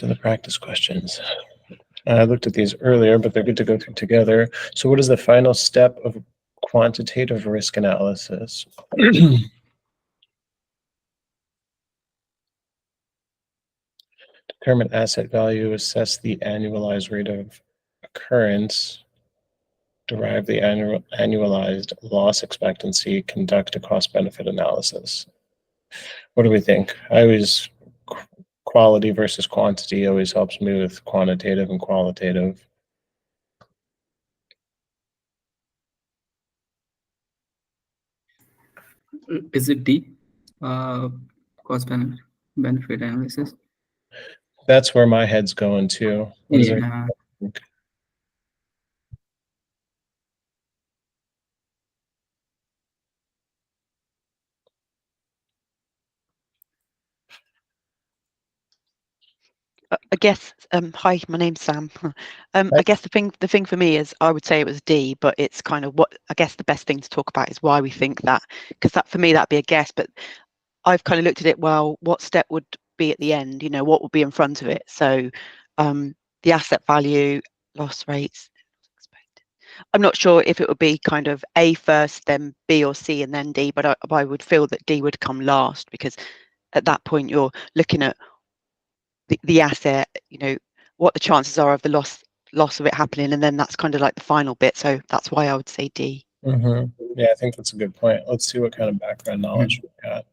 to the practice questions. I looked at these earlier, but they're good to go through together. So what is the final step of quantitative risk analysis? Determine asset value, assess the annualized rate of occurrence, derive the annualized loss expectancy, conduct a cost-benefit analysis. What do we think? I always, quality versus quantity always helps me with quantitative and qualitative. Is it D? Cost benefit analysis? That's where my head's going too. What is it? I guess, hi, my name's Sam. I guess the thing for me is I would say it was D, but it's kind of what, I guess the best thing to talk about is why we think that, because that for me, that'd be a guess, but I've kind of looked at it, well, what step would be at the end, you know, what would be in front of it? So the asset value, loss rates, I'm not sure if it would be kind of A first, then B or C, and then D, but I would feel that D would come last, because at that point you're looking at the asset, you know, what the chances are of the loss of it happening, and then that's kind of like the final bit. So that's why I would say D. Yeah, I think that's a good point. Let's see what kind of background knowledge we've got.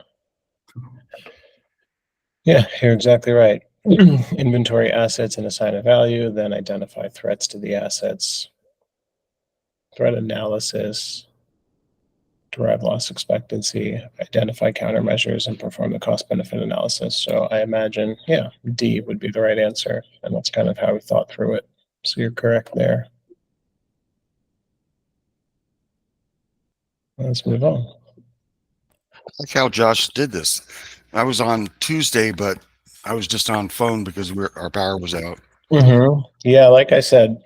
Yeah, you're exactly right. Inventory assets and assign a value, then identify threats to the assets, threat analysis, derive loss expectancy, identify countermeasures, and perform the cost-benefit analysis. So I imagine, yeah, D would be the right answer, and that's kind of how we thought through it. So you're correct there. Let's move on. Like how Josh did this. I was on Tuesday, but I was just on phone because our power was out. Yeah, like I said,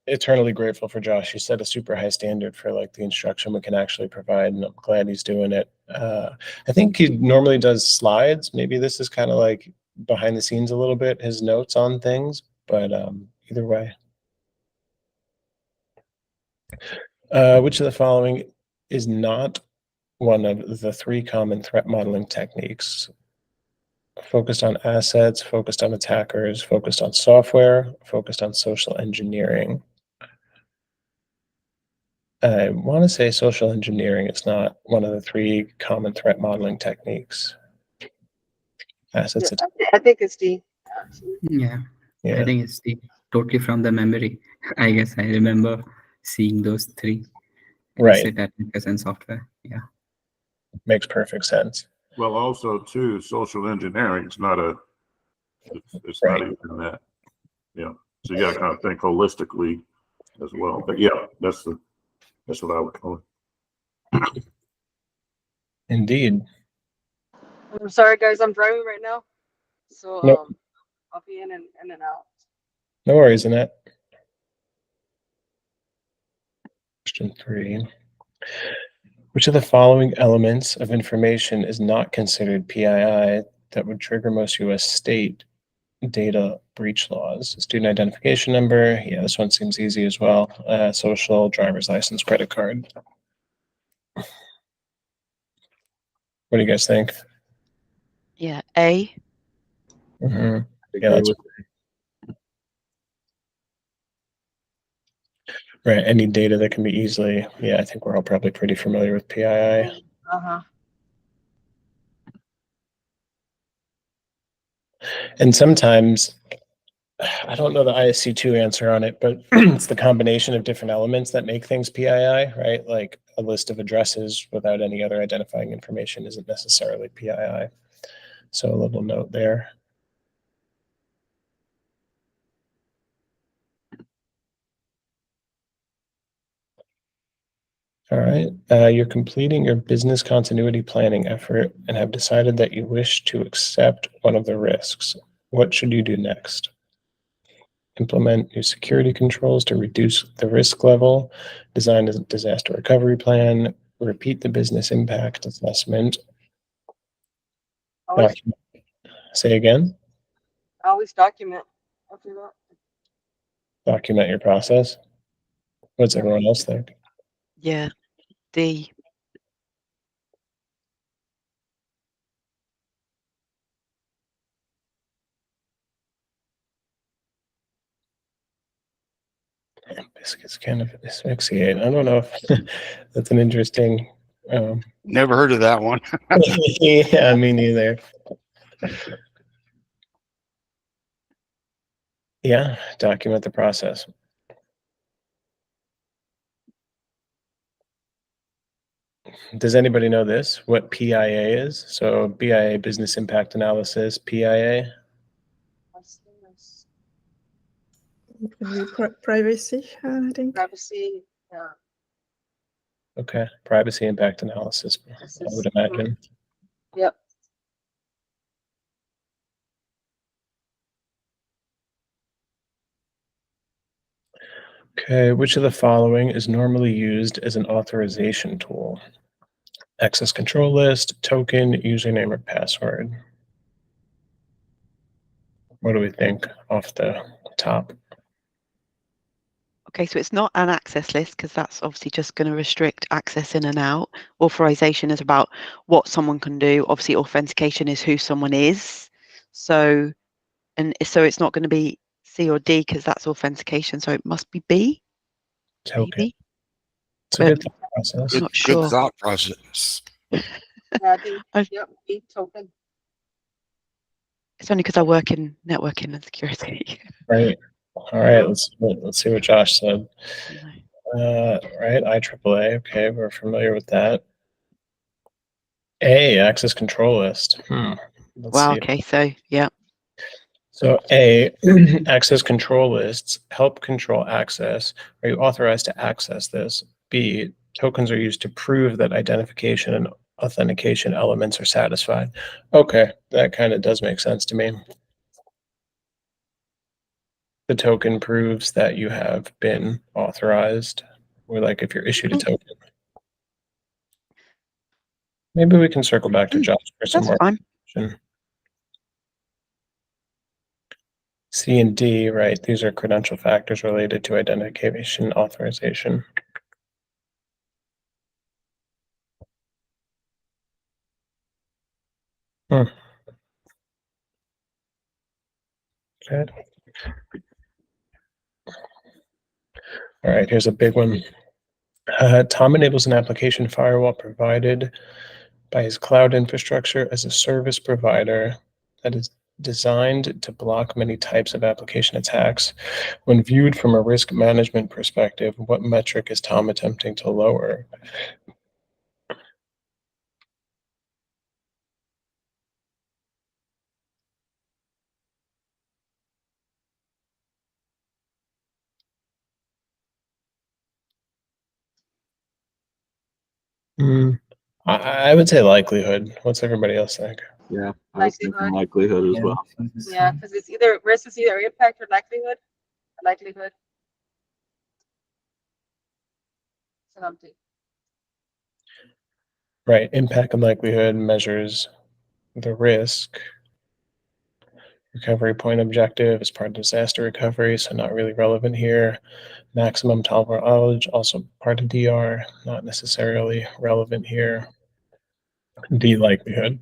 eternally grateful for Josh. He set a super high standard for like the instruction we can actually provide, and I'm glad he's doing it. I think he normally does slides. Maybe this is kind of like behind the scenes a little bit, his notes on things, but either way. Which of the following is not one of the 3 common threat modeling techniques? Focused on assets, focused on attackers, focused on software, focused on social engineering. I want to say social engineering is not one of the 3 common threat modeling techniques. Assets. Yeah, I think it's D. Yeah, I think it's D. Totally from the memory. I guess I remember seeing those 3. Right. Attackers and software. Yeah. Makes perfect sense. Well, also too, social engineering is not it's not even that. Yeah. So you got to kind of think holistically as well. But yeah, that's what I would call it. Indeed. I'm sorry, guys. I'm driving right now, so I'll be in and out. No worries, Annette. Question 3. Which of the following elements of information is not considered PII that would trigger most U.S. state data breach laws? Student identification number. Yeah, this one seems easy as well. Social, driver's license, credit card. What do you guys think? Yeah, A. Yeah, that's right. Any data that can be easily, yeah, I think we're all probably pretty familiar with PII. And sometimes, I don't know the ISC2 answer on it, but it's the combination of different elements that make things PII, right? Like a list of addresses without any other identifying information isn't necessarily PII. So a little note there. All right, you're completing your business continuity planning effort and have decided that you wish to accept one of the risks. What should you do next? Implement new security controls to reduce the risk level, design a disaster recovery plan, repeat the business impact assessment. Say again? I always document after that. Document your process. What's everyone else think? Yeah, D. Biscuits kind of asphyxiate. I don't know if that's an interesting. Never heard of that one. Yeah, me neither. Yeah, document the process. Does anybody know this? What PIA is? So BIA, Business Impact Analysis, PIA. It would be privacy, I think. Privacy. Yeah. Okay, Privacy Impact Analysis, I would imagine. Yep. Okay, which of the following is normally used as an authorization tool? Access control list, token, username, or password. What do we think off the top? Okay, so it's not an access list because that's obviously just going to restrict access in and out. Authorization is about what someone can do. Obviously, authentication is who someone is. So, and so it's not going to be C or D because that's authentication. So it must be B. Token. Maybe. It's a good thought process. Not Good sure. thought process. Yeah, I think. I've- Yep. B token. It's only because I work in networking and security. Right. All right. Let's see what Josh said. Right. IAAA. Okay, we're familiar with that. A, access control list. Let's Wow. see. Okay. So yeah. So A, access control lists help control access. Are you authorized to access this? B, tokens are used to prove that identification and authentication elements are satisfied. Okay, that kind of does make sense to me. The token proves that you have been authorized, or like if you're issued a token. Maybe we can circle back to Josh for some That's more fine. information. C and D, right? These are credential factors related to identification authorization. Okay. All right, here's a big one. Tom enables an application firewall provided by his cloud infrastructure as a service provider that is designed to block many types of application attacks. When viewed from a risk management perspective, what metric is Tom attempting to lower? I would say likelihood. What's everybody else think? Yeah, I was thinking likelihood as well. Yeah, because it's either risk is either impact or likelihood. Likelihood. So I'm thinking. Right, impact and likelihood measures the risk. Recovery point objective is part of disaster recovery, so not really relevant here. Maximum tolerable outage, also part of DR, not necessarily relevant here. D, likelihood.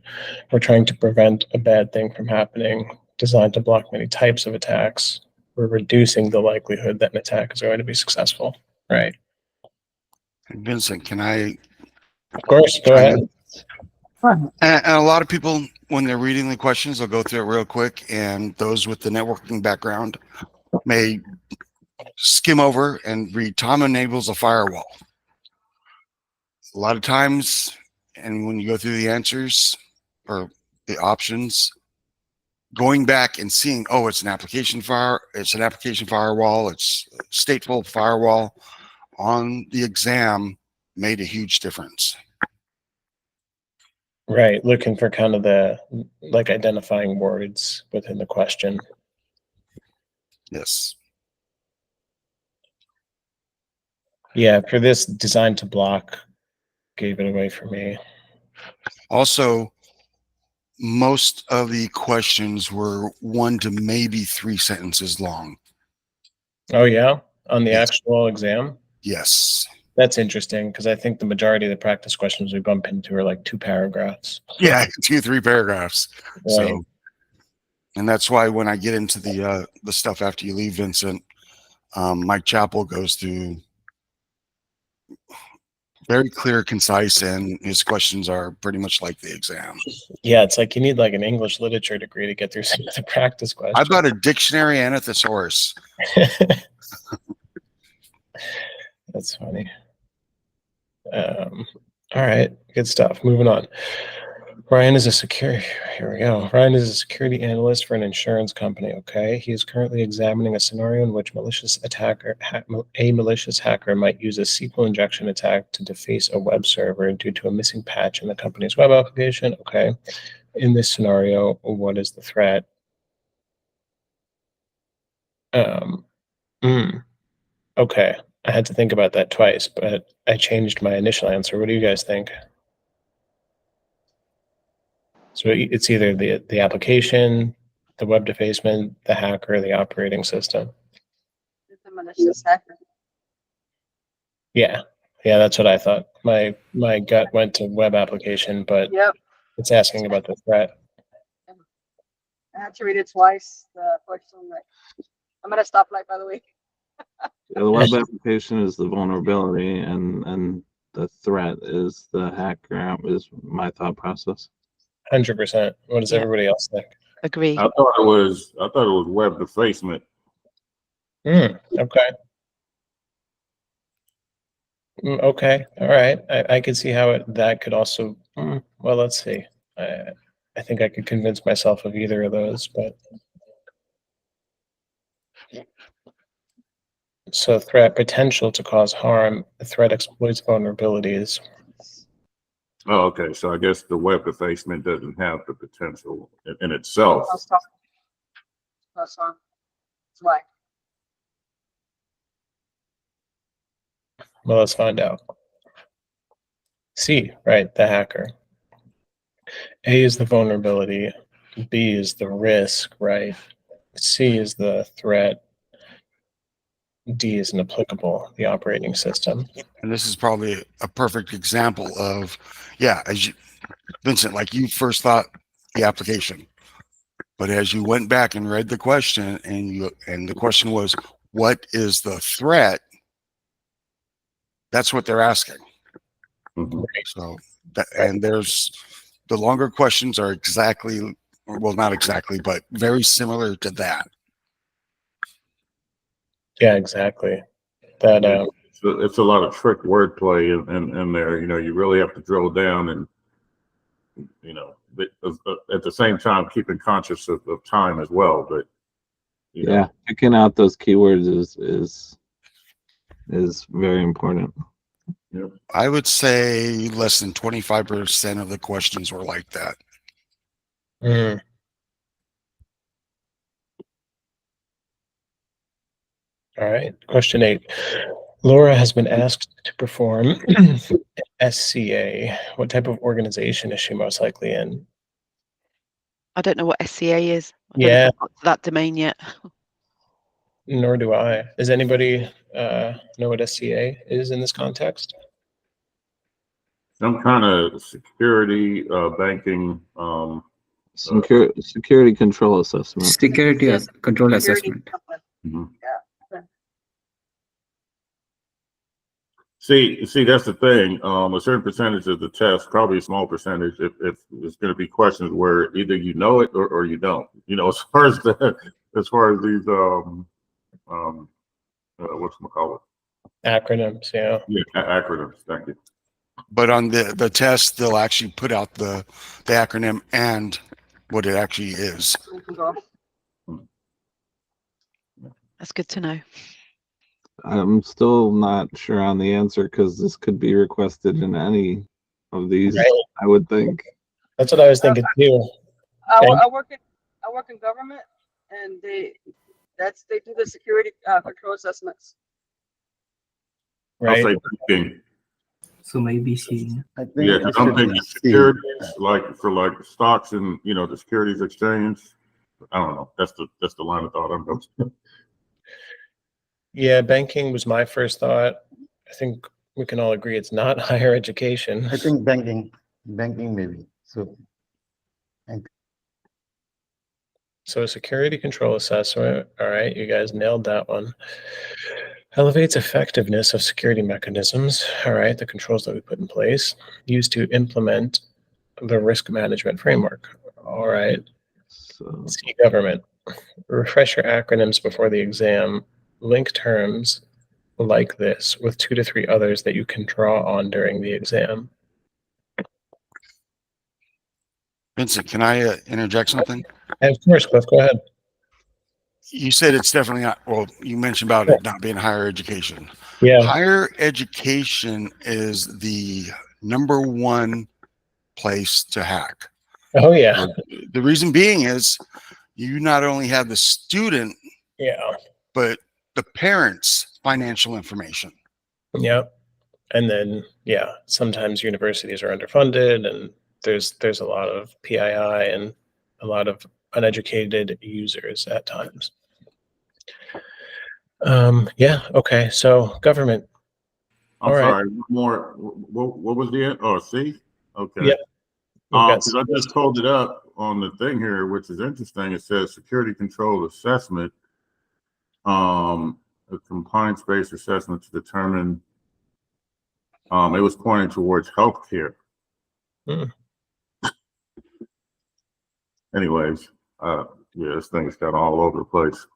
We're trying to prevent a bad thing from happening, designed to block many types of attacks. We're reducing the likelihood that an attack is going to be successful, right? Vincent, can I? Of course, go ahead. And a lot of people, when they're reading the questions, they'll go through it real quick, and those with the networking background may skim over and read Tom enables a firewall. A lot of times, and when you go through the answers or the options, going back and seeing, oh, it's an application firewall, it's stateful firewall on the exam made a huge difference. Right, looking for kind of the like identifying words within the question. Yes. Yeah, for this designed to block, gave it away for me. Also, most of the questions were 1 to maybe 3 sentences long. Oh yeah, on the Yes. actual exam. Yes. That's interesting because I think the majority of the practice questions we bump into are like 2 paragraphs. Yeah, 2, 3 paragraphs. Right. So, and that's why when I get into the stuff after you leave, Vincent, Mike Chappell goes through very clear, concise, and his questions are pretty much like the exam. Yeah, it's like you need like an English literature degree to get through some of the practice questions. I've got a dictionary and a thesaurus. That's funny. All right, good stuff. Moving on. Ryan is a security. Here we go. Ryan is a security analyst for an insurance company. Okay, he is currently examining a scenario in which a malicious hacker might use a SQL injection attack to deface a web server due to a missing patch in the company's web application. Okay, in this scenario, what is the threat? Okay, I had to think about that twice, but I changed my initial answer. What do you guys think? So it's either the application, the web defacement, the hacker, or the operating system. It's a malicious hacker. Yeah, that's what I thought. My gut went to web application, but Yep. it's asking about the threat. I had to read it twice. The question, like, I'm at a stoplight, by the way. Yeah, the web application is the vulnerability, and the threat is the hacker. Is my thought process. 100%. What does Yeah. everybody else think? Agree. I thought it was web defacement. Okay. Okay. All right. I could see how that could also. Well, let's see. I think I could convince myself of either of those, but. So threat potential to cause harm. The threat exploits vulnerabilities. Oh, okay. So I guess the web defacement doesn't have the potential in itself. That's why. Well, let's find out. C, right, the hacker. A is the vulnerability. B is the risk, right? C is the threat. D is inapplicable, the operating system. And this is probably a perfect example of, yeah, as you, Vincent, like you first thought the application, but as you went back and read the question and the question was, what is the threat? That's what they're asking. Mhm. So that, and there's the longer questions are exactly, well, not exactly, but very similar to that. Yeah, exactly. That It's a lot of trick wordplay in there. You know, you really have to drill down and, you know, at the same time keeping conscious of time as well. But you know. Yeah, picking out those keywords is very important. Yeah. I would say less than 25% of the questions were like that. All right. Question 8. Laura has been asked to perform SCA. What type of organization is she most likely in? I don't know what SCA is. I don't Yeah. know if I've got to that domain yet. Nor do I. Does anybody know what SCA is in this context? Some kind of security, banking. Security control assessment. Security Yes, control security assessment. company. Mhm. Yeah. See, that's the thing. A certain percentage of the test, probably a small percentage, if it's going to be questions where either you know it or you don't. You know, as far as these whatchamacallit? Acronyms, yeah. Yeah, acronyms. Thank you. But on the test, they'll actually put out the acronym and what it actually is. We can go. That's good to know. I'm still not sure on the answer because this could be requested in any of these. Right. I would think. That's what I was thinking too. I work in government, and they do the security control assessments. Right. I'll say banking. So maybe C. I think Yeah, it because I'm should be thinking C. securities, like for like stocks and, you know, the securities exchange. I don't know. That's the line of thought I'm going. Yeah, banking was my first thought. I think we can all agree it's not higher education. I think banking maybe. So So a security control assessment, all right, you guys nailed that one. Elevates effectiveness of security mechanisms, all right, the controls that we put in place, used to implement the risk management framework, all right. So C, government. Refresh your acronyms before the exam. Link terms like this with 2 to 3 others that you can draw on during the exam. Vincent, can I interject something? And of course, Cliff, go ahead. You said it's definitely not, well, you mentioned about it not being higher education. Yeah. Higher education is the #1 place to hack. Oh, yeah. The reason being is you not only have the student, Yeah. but the parents' financial information. Yeah. And then, yeah, sometimes universities are underfunded and there's a lot of PII and a lot of uneducated users at times. Yeah, okay, so government. I'm All right. sorry. More. What was the end? Oh, C. Okay. Yeah. Because I just pulled it up on the thing here, which is interesting. It says security control assessment, a compliance-based assessment to determine. It was pointing towards healthcare. Hmm. Anyways, yeah, this thing's got all over the place.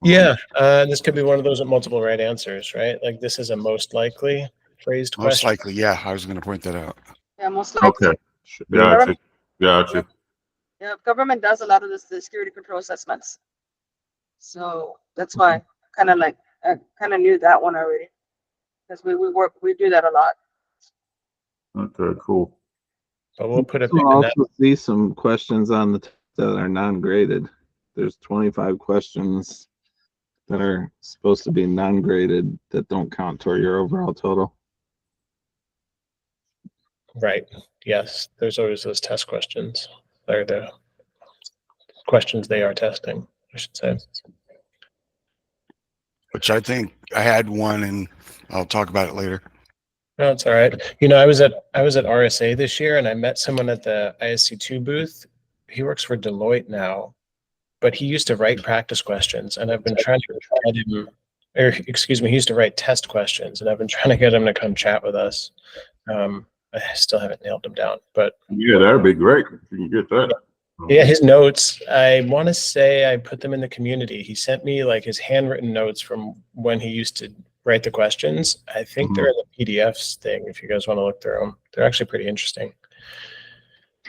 Yeah, this could be one of those with multiple right answers, right? Like this is a most likely phrased Most question. likely, yeah. I was going to point that out. Yeah, most likely. Okay. Gotcha. Yeah, government does a lot of the security control assessments. So that's why I kind of knew that one already. Because we do that a lot. Okay, cool. But we'll put it we'll in that. also see some questions on the that are non-graded. There's 25 questions that are supposed to be non-graded that don't count toward your overall total. Right. Yes, there's always those test questions. They're the questions they are testing, I should say. Which I think I had one, and I'll talk about it later. No, it's all right. You know, I was at RSA this year, and I met someone at the ISC2 booth. He works for Deloitte now, but he used to write practice questions, and I've been trying to get him, or excuse me, he used to write test questions, and I've been trying to get him to come chat with us. I still haven't nailed him down, but yeah, that'd be great if you can get that. Yeah, his notes, I want to say I put them in the community. He sent me like his handwritten notes from when he used to write the questions. I think they're in the PDFs thing if you guys want to look through them. They're actually pretty interesting.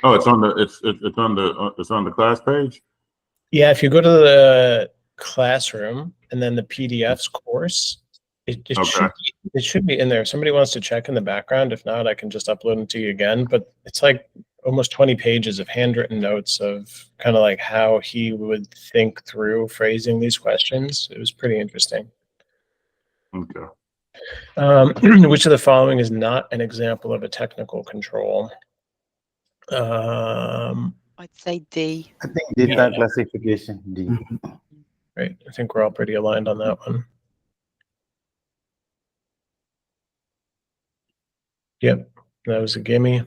Oh, it's on the class page? Yeah, if you go to the classroom and then the PDFs course, it should be in there. If somebody wants to check in the background. If not, I can just upload them to you again. But it's like almost 20 pages of handwritten notes of kind of like how he would think through phrasing these questions. It was pretty interesting. Okay. Which of the following is not an example of a technical control? I'd say D. I think data classification, D. Right. I think we're all pretty aligned on that one. Yep, that was a gimme.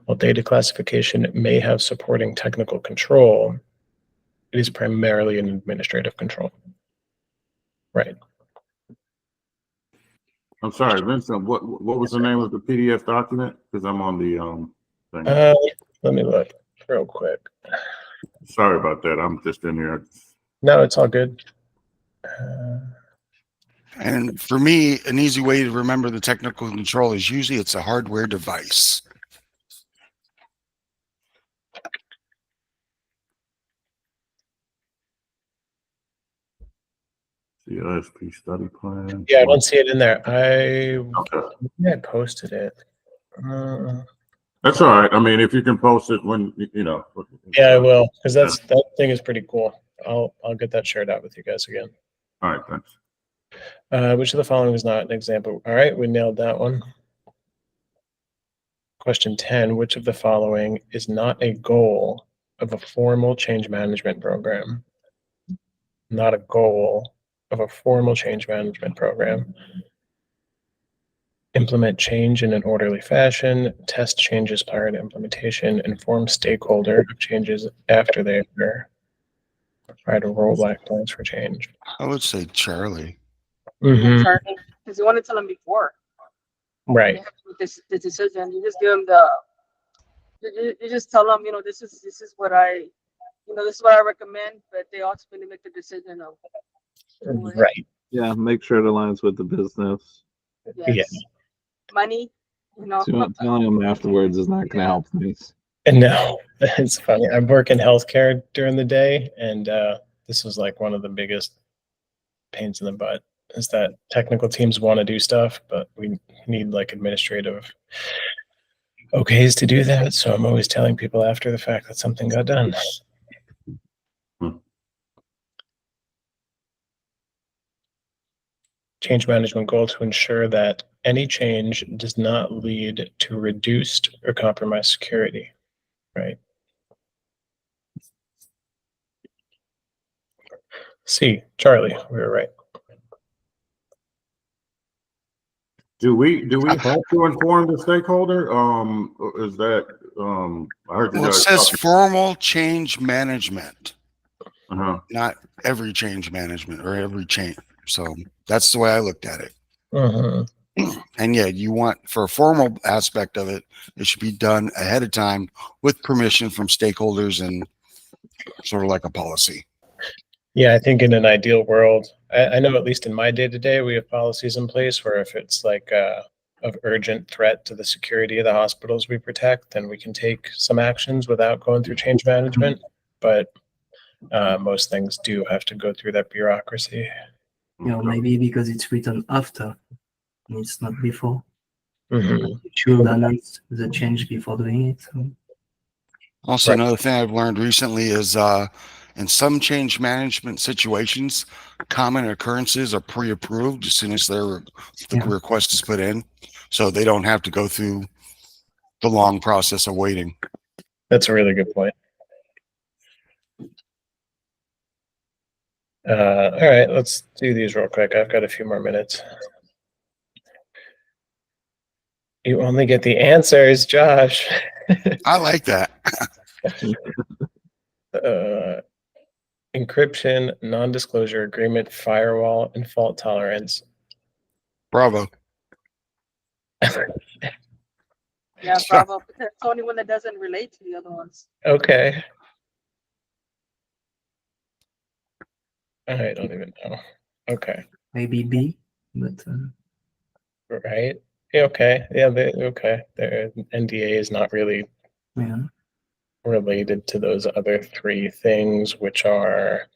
While data classification may have supporting technical control, it is primarily an administrative control. Right. I'm sorry, Vincent, what was the name of the PDF document? Because I'm on the thing. Let me look real quick. Sorry about that. I'm just in here. No, it's all good. And for me, an easy way to remember the technical control is usually it's a hardware device. CISSP study plan. Yeah, I don't see it in there. I posted it. That's all right. I mean, if you can post it when you know. Yeah, I will, because that thing is pretty cool. I'll get that shared out with you guys again. All right, thanks. Which of the following is not an example? All right, we nailed that one. Question 10, which of the following is not a goal of a formal change management program? Not a goal of a formal change management program. Implement change in an orderly fashion, test changes prior to implementation, inform stakeholder of changes after they occur, try to rollback plans for change. I would say Charlie. Mhm. Because you want to tell them before. Right. They have to make the decision. You just give them you just tell them, this is what this is what I recommend, but they ultimately make the decision of. Right. Yeah, make sure it aligns with the business. Yes. Yeah. Money, So telling them afterwards is not going to help things. And no, it's funny. I work in healthcare during the day, and this was like one of the biggest pains in the butt is that technical teams want to do stuff, but we need like administrative okays to do that. So I'm always telling people after the fact that something got done. Change management goal to ensure that any change does not lead to reduced or compromised security, right? C, Charlie, we were right. Do we have to inform the stakeholder? Is that I heard you Well, it guys says talking- formal change management, Uh-huh. not every change management or every change. So that's the way I looked at it. Uh-huh. And yeah, you want for a formal aspect of it, it should be done ahead of time with permission from stakeholders and sort of like a policy. Yeah, I think in an ideal world, I know at least in my day-to-day, we have policies in place where if it's like of urgent threat to the security of the hospitals we protect, then we can take some actions without going through change management. But most things do have to go through that bureaucracy. Maybe because it's written after, and it's not before. Mhm. You should announce the change before doing it. So. Also, Right. another thing I've learned recently is in some change management situations, common occurrences are pre-approved as soon as the request is put in. So they don't have to go through the long process of waiting. That's a really good point. All right, let's do these real quick. I've got a few more minutes. You only get the answers, Josh. I like that. Encryption, non-disclosure agreement, firewall, and fault tolerance. Bravo. Yeah, bravo. But that's the only one that doesn't relate to the other ones. Okay. I don't even know. Okay. Maybe B, but Right. Yeah, okay. Yeah, okay. The NDA is not really related to those other three things, which are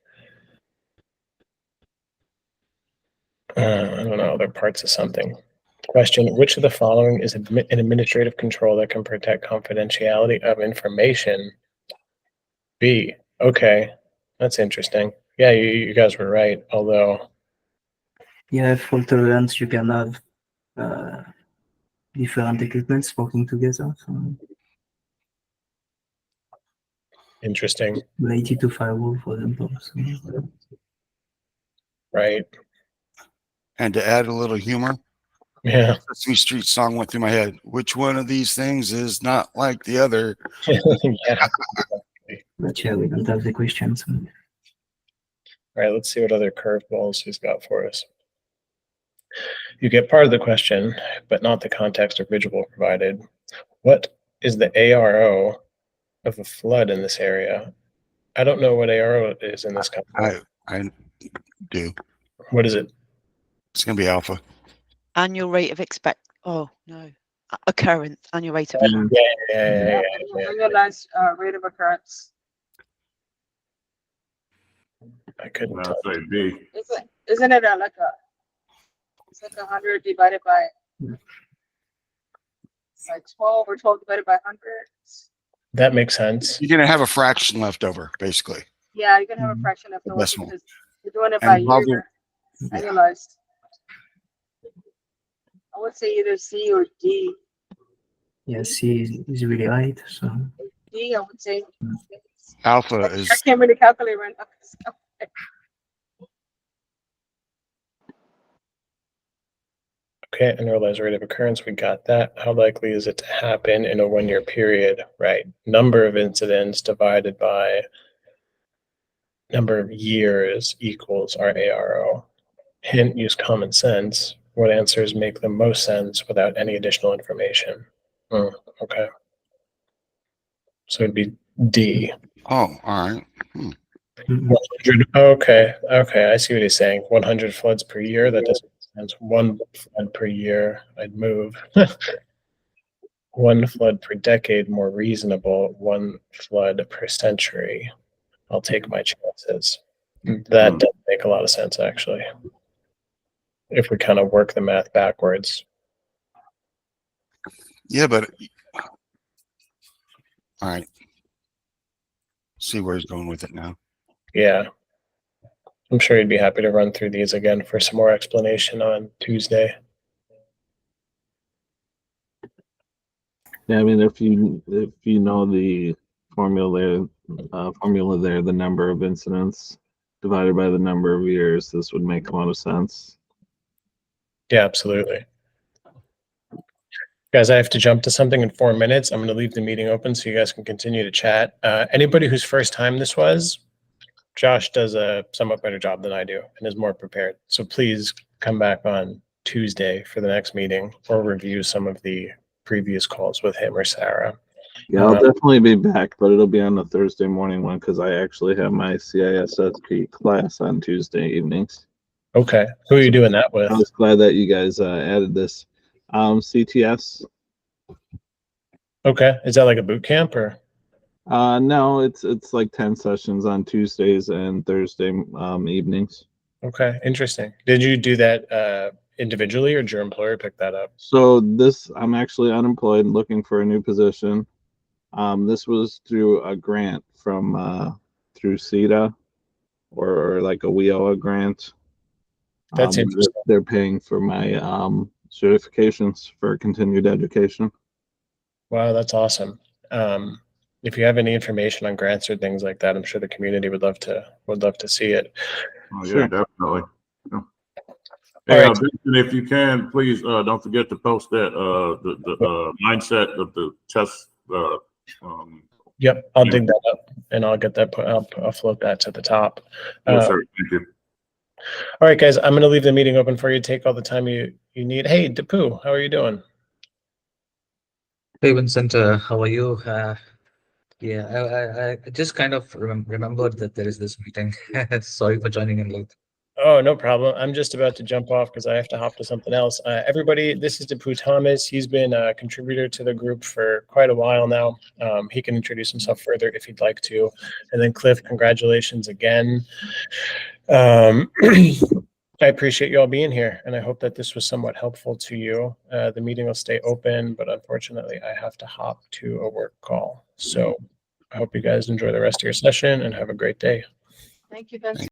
I don't know, they're parts of something. Question, which of the following is an administrative control that can protect confidentiality of information? B. Okay, that's interesting. Yeah, you guys were right, although... Yeah, fault tolerance, you can have different equipments working together. So. Interesting. Related to firewall, for example. So. Right. And to add a little humor, yeah, Sesame Street song went through my head. Which one of these things is not like the other? yeah. But yeah, we don't have the questions. So. All right, let's see what other curveballs he's got for us. You get part of the question, but not the context or visual provided. What is the ARO of a flood in this area? I don't know what ARO is in this country. I do. What is it? It's going to be alpha. Annual rate of occurrence. Annual rate of occurrence. Yeah. Annualized rate of occurrence. I couldn't I'd tell. say B. Isn't it it's like 100 divided by 12 or 12 divided by 100? That makes sense. You're going to have a fraction left over, basically. Yeah, you're gonna have a fraction left over Decimal. because you're doing it by And while year, annualized. I would say either C or D. Yeah, C is really right. So D, I would say. Alpha I is, can't really calculate right now. Okay, annualized rate of occurrence, we got that. How likely is it to happen in a 1-year period? Right. Number of incidents divided by number of years equals our ARO. Hint, use common sense. What answers make the most sense without any additional information? Okay. So it'd be D. oh, all right. 100. Okay. I see what he's saying. 100 floods per year. That doesn't make sense. 1 flood per year. I'd move. 1 flood per decade. More reasonable. 1 flood per century. I'll take my chances. That does make a lot of sense, actually. If we kind of work the math backwards. Yeah, but all right. See where he's going with it now. Yeah. I'm sure he'd be happy to run through these again for some more explanation on Tuesday. Yeah, I mean, if you know the formula there, the number of incidents divided by the number of years, this would make a lot of sense. Yeah, absolutely. Guys, I have to jump to something in 4 minutes. I'm going to leave the meeting open so you guys can continue to chat. Anybody whose first time this was, Josh does a somewhat better job than I do and is more prepared. So please come back on Tuesday for the next meeting or review some of the previous calls with him or Sarah. Yeah, I'll definitely be back, but it'll be on the Thursday morning one because I actually have my CISSP class on Tuesday evenings. Okay. Who are you doing that with? I was glad that you guys added this. CTS. Okay. Is that like a boot camp or? No, it's like 10 sessions on Tuesdays and Thursday evenings. Okay. Interesting. Did you do that individually or did your employer pick that up? So I'm actually unemployed, looking for a new position. This was through a grant from through CETA or like a WIOA grant. That's interesting. They're paying for my certifications for continued education. Wow, that's awesome. If you have any information on grants or things like that, I'm sure the community would love to see it. Oh, yeah, Sure. definitely. Yeah. All Hey, right. Vincent, if you can, please don't forget to post that the mindset of the test. Yep, I'll dig that up and I'll get that put up. I'll float that to the top. Yes, sir. Thank you. All right, guys, I'm going to leave the meeting open for you. Take all the time you need. Hey, Deepu, how are you doing? Hey Vincent, how are you? Yeah, I just kind of remembered that there is this meeting. Sorry for joining in late. Oh, no problem. I'm just about to jump off because I have to hop to something else. Everybody, this is Deepu Thomas. He's been a contributor to the group for quite a while now. He can introduce himself further if he'd like to. And then Cliff, congratulations again. I appreciate you all being here, and I hope that this was somewhat helpful to you. The meeting will stay open, but unfortunately, I have to hop to a work call. So I hope you guys enjoy the rest of your session and have a great day. Thank you, Vincent.